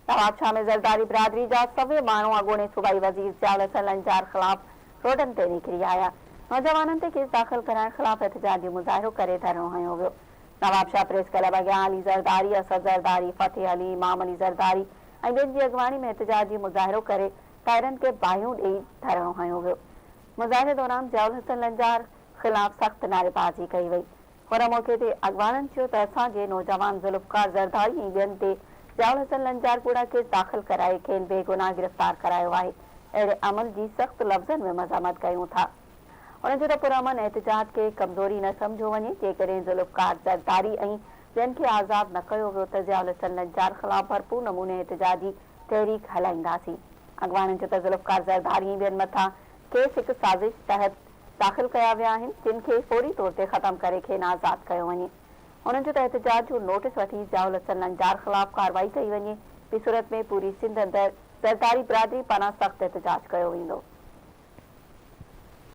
नवाबशाह में ज़रदारी बिरादरी जा सवे माण्हू अॻूणे सूबाई वज़ीर ज़ियाउल हसन लंजार ख़िलाफ़ रोडनि ते निकिरी आया। नौजवाननि ते केस दाख़िल कराइण ख़िलाफ़ एहतजाजी मुज़ाहिरो करे धरणो हयो वियो। नवाबशाह प्रेस क्लब अॻियां अली ज़रदारी, असद ज़रदारी, फतेह अली, इमाम अली ज़रदारी ऐं ॿियनि जी अॻवानी में एहतजाजी मुज़ाहिरो करे टायरनि खे बाहियूं ॾेई धरणो हयो वियो। मुज़ाहिरे दौरान ज़ियाउल हसन लंजार ख़िलाफ़ सख़्त नारेबाज़ी कई वई। हुन मौक़े ते अॻवाननि चयो त असांजे नौजवान ज़ुल्फ़कार ज़रदारी ऐं ॿियनि ते ज़ियाउल हसन लंजार पूरा केस दाख़िल कराए खेनि बेगुनाह गिरफ़्तार करायो आहे। अहिड़े अमल जी सख़्त लफ़्ज़नि में मज़ामत कयूं था। उन्हनि चयो त पुरअमन एहतजाज खे कमज़ोरी न सम्झो वञे। जेकॾहिं ज़ुल्फ़कार ज़रदारी ऐं ॿियनि खे आज़ादु न कयो वियो त ज़ियाउल हसन लंजार ख़िलाफ़ भरपूर नमूने एहतजाजी तहरीक हलाईंदासीं। अॻवाननि चयो त ज़ुल्फ़कार ज़रदारी ऐं ॿियनि मथां केस हिकु साज़िश तहत दाख़िल कया विया आहिनि, जिन खे फौरी तौर ते ख़तमु करे खेनि आज़ादु कयो वञे। उन्हनि चयो त एहतजाज जो नोटिस वठी ज़ियाउल हसन लंजार ख़िलाफ़ कार्रवाई कई वञे। ॿी सूरत में पूरी सिंध अंदरि ज़रदारी बिरादरी पारां सख़्तु एहतजाज कयो वेंदो।